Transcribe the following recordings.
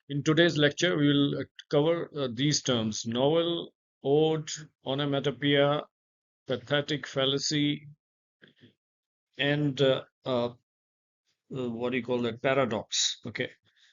In today's lecture, we will cover these terms: novel, ode, onomatopoeia, pathetic fallacy, and what do you call that? Paradox. Okay.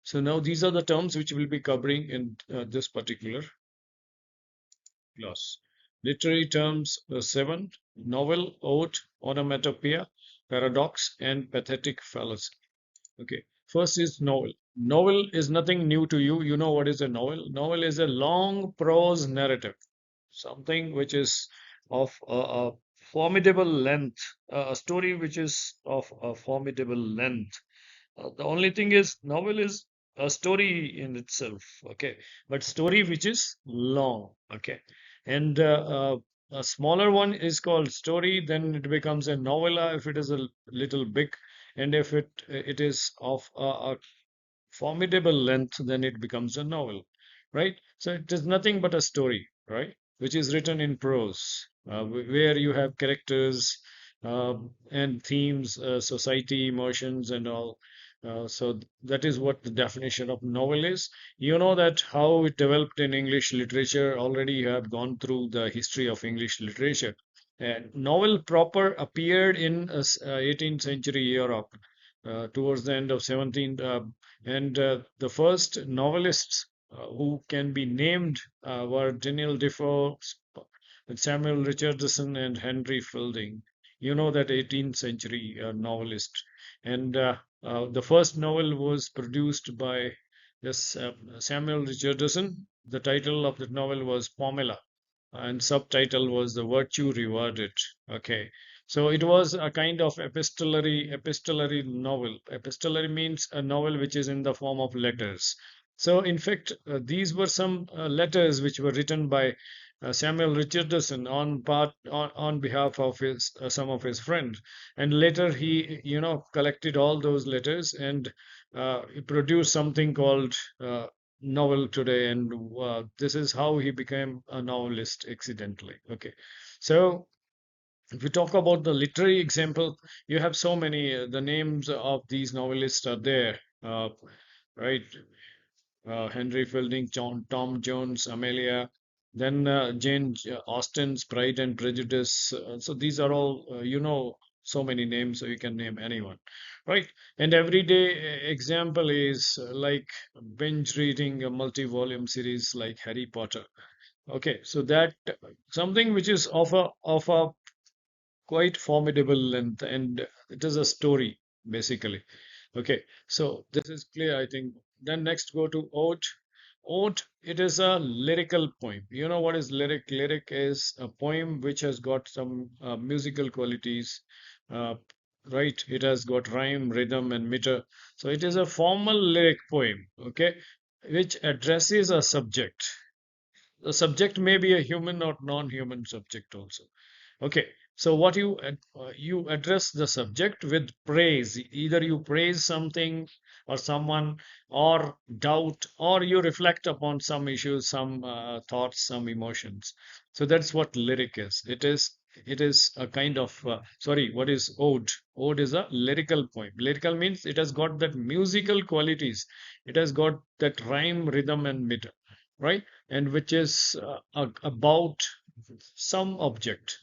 So now these are the terms which we'll be covering in this particular class. Literary terms seven: novel, ode, onomatopoeia, paradox, and pathetic fallacy. Okay. First is novel. Novel is nothing new to you. You know what is a novel? Novel is a long prose narrative, something which is of a formidable length, a story which is of a formidable length. The only thing is, novel is a story in itself, okay, but story which is long, okay, and a smaller one is called story. Then it becomes a novella if it is a little big, and if it is of a formidable length, then it becomes a novel, right? So it is nothing but a story, right? Which is written in prose, where you have characters and themes, society, emotions, and all. So that is what the definition of novel is. You know that how it developed in English literature. Already you have gone through the history of English literature. And novel proper appeared in 18th century Europe, towards the end of 17th, and the first novelists who can be named were Daniel Defoe, Samuel Richardson, and Henry Fielding. You know that 18th century novelist. And the first novel was produced by this Samuel Richardson. The title of the novel was Pamela, and subtitle was The Virtue Rewarded. Okay. So it was a kind of epistolary novel. Epistolary means a novel which is in the form of letters. So in fact, these were some letters which were written by Samuel Richardson on behalf of his some of his friends, and later he collected all those letters, and he produced something called novel today, and this is how he became a novelist accidentally. Okay, so if we talk about the literary example, you have so many. The names of these novelists are there, right? Henry Fielding, Tom Jones, Amelia, then Jane Austen's Pride and Prejudice. So these are all, so many names, so you can name anyone, right? And everyday example is like binge reading a multi-volume series like Harry Potter. Okay, so that something which is of a quite formidable length, and it is a story basically. Okay, so this is clear, I think. Then next go to ode. Ode, it is a lyrical poem. You know what is lyric? Lyric is a poem which has got some musical qualities, uh, right? It has got rhyme, rhythm, and meter. So it is a formal lyric poem, okay, which addresses a subject. The subject may be a human or non-human subject also. Okay, so what you address the subject with praise. Either you praise something or someone, or doubt, or you reflect upon some issues, some thoughts, some emotions. So that's what lyric is. It is a kind of sorry. What is ode? Ode is a lyrical poem. Lyrical means it has got that musical qualities. It has got that rhyme, rhythm, and meter, right? And which is about some object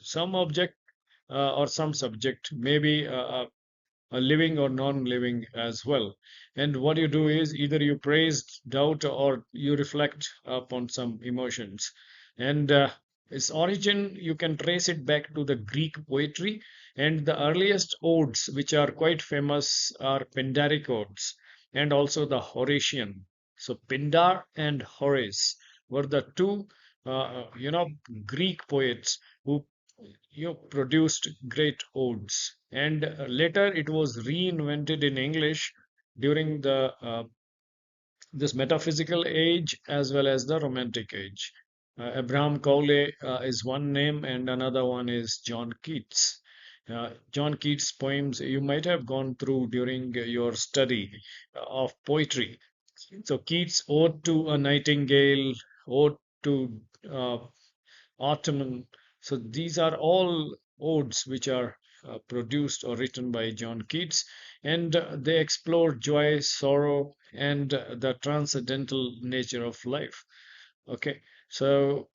or some subject, maybe a living or non-living as well. And what you do is either you praise, doubt, or you reflect upon some emotions. And its origin, you can trace it back to the Greek poetry. And the earliest odes, which are quite famous, are Pindaric odes and also the Horatian. So Pindar and Horace were the two, Greek poets who produced great odes, and later it was reinvented in English during the this metaphysical age as well as the romantic age. Abraham Cowley is one name, and another one is John Keats. John Keats' poems you might have gone through during your study of poetry. So Keats' Ode to a Nightingale, Ode to uh, Autumn. So these are all odes which are produced or written by John Keats. and they explore joy, sorrow, and the transcendental nature of life. Okay, so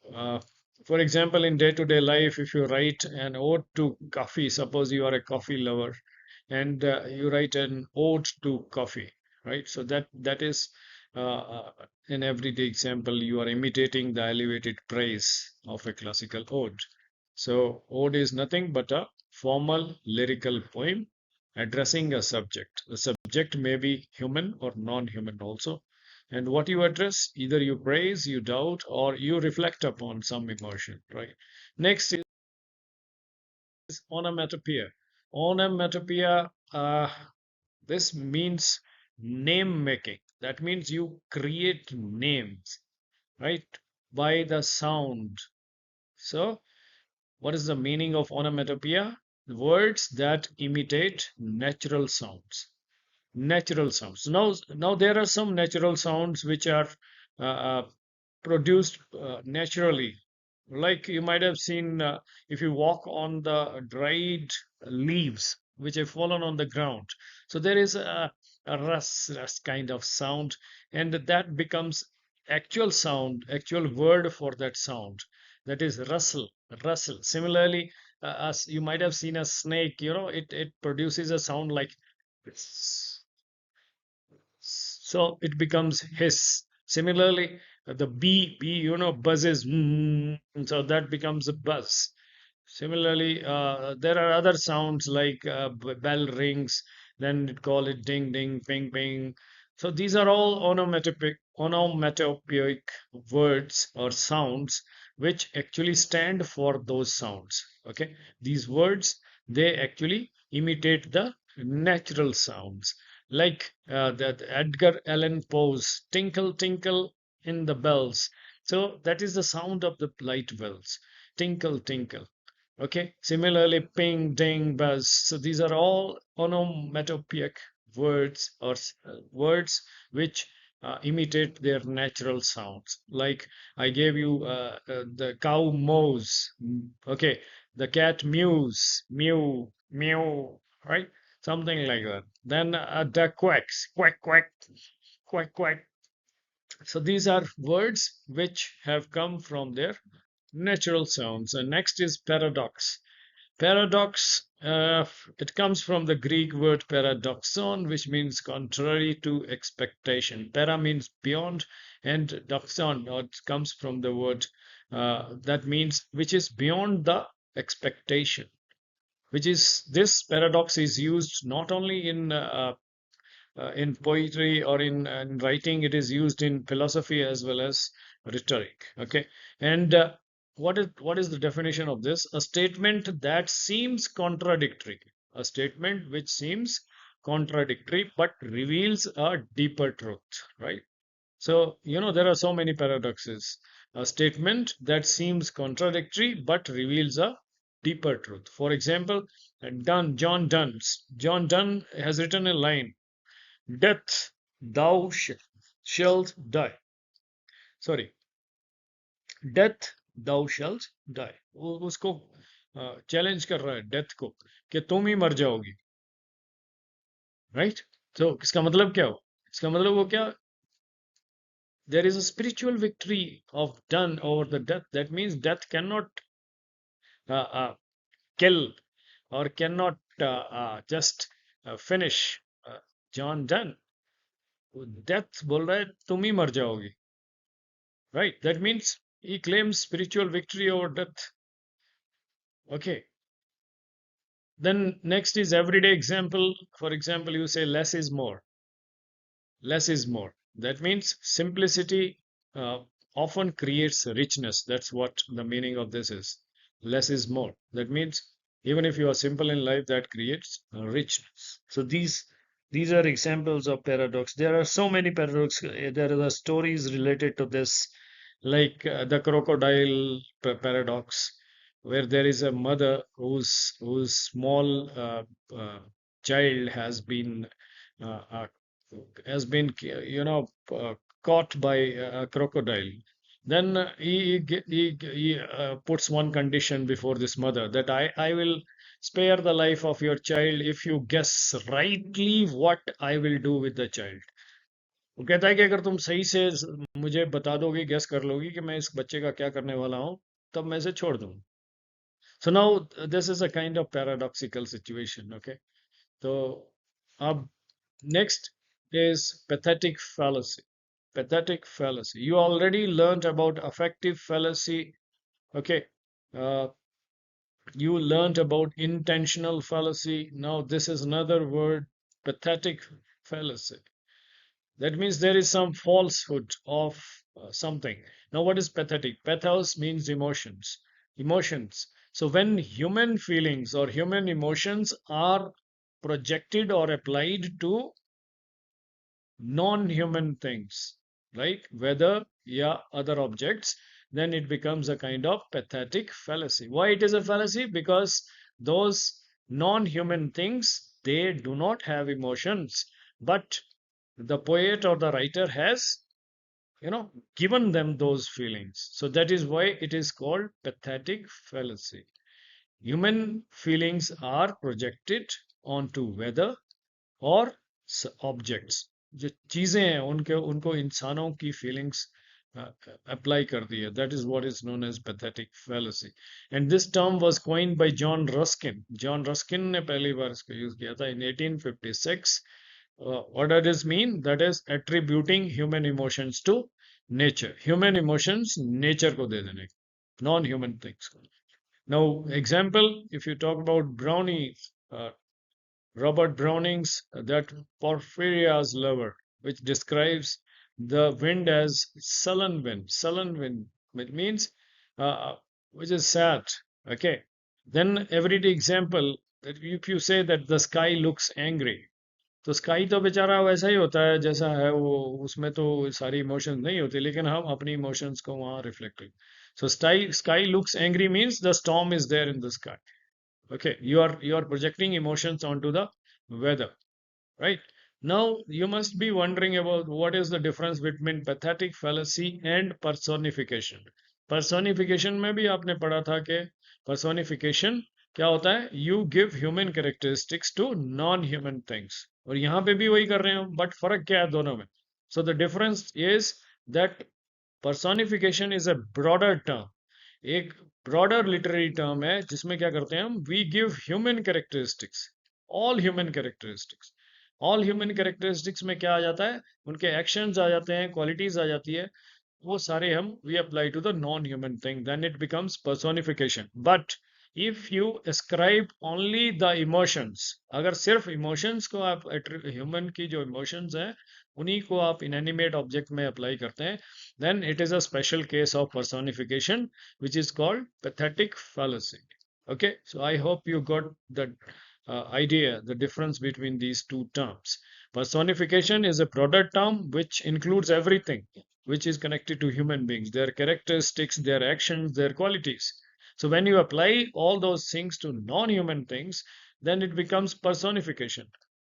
for example, in day-to-day life, if you write an ode to coffee, suppose you are a coffee lover, and you write an ode to coffee, right? So that is an everyday example. You are imitating the elevated praise of a classical ode. So ode is nothing but a formal lyrical poem addressing a subject. The subject may be human or non-human also, and what you address, either you praise, you doubt, or you reflect upon some emotion, right? Next is onomatopoeia. Onomatopoeia, this means name making. That means you create names, right, by the sound. So, what is the meaning of onomatopoeia? Words that imitate natural sounds. Natural sounds. Now there are some natural sounds which are uh, produced naturally. Like you might have seen if you walk on the dried leaves which have fallen on the ground. So there is a rust kind of sound, and that becomes actual sound, actual word for that sound. That is rustle, rustle. Similarly, as you might have seen a snake, it produces a sound like so it becomes hiss. Similarly, the bee, buzzes, so that becomes a buzz. Similarly, there are other sounds like bell rings, then it call it ding ding, ping ping. So these are all onomatopoeic words or sounds which actually stand for those sounds. Okay, these words, they actually imitate the natural sounds, like that Edgar Allan Poe's "Tinkle Tinkle in the Bells." So that is the sound of the light bells, tinkle tinkle. Okay, similarly, ping, ding, buzz. So these are all onomatopoeic words or words which imitate their natural sounds. Like I gave you the cow mows. Okay, the cat mews, mew, mew, right? Something like that. Then a duck quacks, quack, quack, quack, quack. So these are words which have come from their natural sounds. And next is paradox. Paradox, it comes from the Greek word paradoxon, which means contrary to expectation. Para means beyond, and doxon, it comes from the word that means which is beyond the expectation. Which is this paradox is used not only in poetry or in writing. It is used in philosophy as well as rhetoric. Okay, and what is the definition of this? A statement that seems contradictory, a statement which seems contradictory but reveals a deeper truth, right? So there are so many paradoxes. A statement that seems contradictory but reveals a deeper truth. For example, John Donne has written a line: death, thou shalt die. Sorry, death, thou shalt die. वो उसको challenge कर रहा है death को कि तुम ही मर जाओगी, राइट? तो इसका मतलब क्या हो? इसका मतलब वो क्या? There is a spiritual victory of done over the death. That means death cannot uh, uh, kill or cannot just finish John Donne. Death बोल रहा है तुम ही मर जाओगी, right? That means he claims spiritual victory over death. Okay. Then next is everyday example. For example, you say less is more. Less is more. That means simplicity uh, often creates richness. That's what the meaning of this is. Less is more. That means even if you are simple in life, that creates richness. So these are examples of paradox. There are so many paradox. There are stories related to this, like the crocodile paradox, where there is a mother whose small child uh, uh, has been caught by a crocodile. Then he puts one condition before this mother, that I will spare the life of your child if you guess rightly what I will do with the child. वो कहता है कि अगर तुम सही से मुझे बता दोगे, गेस कर लोगी कि मैं इस बच्चे का क्या करने वाला हूँ, तब मैं इसे छोड़ दूँ. So now this is a kind of paradoxical situation, okay? So अब next is pathetic fallacy. Pathetic fallacy. You already learned about affective fallacy, okay? Uh, you learned about intentional fallacy. Now this is another word, pathetic fallacy. That means there is some falsehood of something. Now, what is pathetic? Pathos means emotions. Emotions. So, when human feelings or human emotions are projected or applied to non human things, like weather, yeah, other objects, then it becomes a kind of pathetic fallacy. Why it is a fallacy? Because those non human things, they do not have emotions, but the poet or the writer has, given them those feelings. So that is why it is called pathetic fallacy. Human feelings are projected onto weather और objects, जो चीजें हैं उनके उनको इंसानों की feelings apply कर दी है. That is what is known as pathetic fallacy. And this term was coined by John Ruskin ने पहली बार इसको यूज किया था इन 1856. What does this mean? That is attributing human emotions to nature. Human emotions nature को दे देने, non-human things. Now example, if you talk about Brownie, uh, Robert Browning's that Porphyria's lover, which describes the wind as sullen wind. Sullen wind, it means which is sad. Okay. Then everyday example, that if you say that the sky looks angry, तो sky तो बेचारा वैसा ही होता है जैसा है वो, उसमें तो सारी इमोशंस नहीं होती, लेकिन हम अपनी इमोशंस को वहां रिफ्लेक्ट करें. So sky looks angry means the storm is there in the sky. Okay, you are projecting emotions onto the weather, right? Now you must be wondering about what is the difference between pathetic fallacy and personification. Personification में भी आपने पढ़ा था कि personification क्या होता है? You give human characteristics to non-human things. और यहाँ पे भी वही कर रहे हैं, but फर्क क्या है दोनों में? So the difference is that personification is a broader term. एक ब्रॉडर लिटरेरी टर्म है जिसमें क्या करते हैं हम, we give human characteristics, all human characteristics. All human characteristics में क्या आ जाता है, उनके एक्शंस आ जाते हैं, क्वालिटीज आ जाती है, वो सारे हम we apply to the non human thing, then it becomes personification. But if you ascribe only the emotions, अगर सिर्फ इमोशंस को आप, ह्यूमन की जो इमोशंस हैं उन्हीं को आप इनएनिमेट ऑब्जेक्ट में अप्लाई करते हैं, then it is a special case of personification which is called pathetic fallacy. Okay, so I hope you got the idea, the difference between these two terms. Personification is a broader term which includes everything which is connected to human beings, their characteristics, their actions, their qualities. So when you apply all those things to non-human things, then it becomes personification.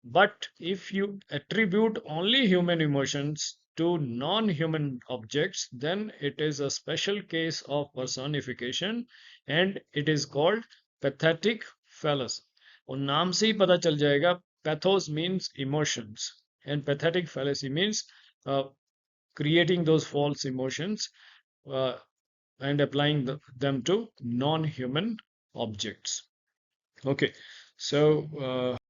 But if you attribute only human emotions to non-human objects, then it is a special case of personification and it is called pathetic fallacy. और नाम से ही पता चल जाएगा, pathos means emotions and pathetic fallacy means creating those false emotions uh, and applying them to non-human objects. Okay, so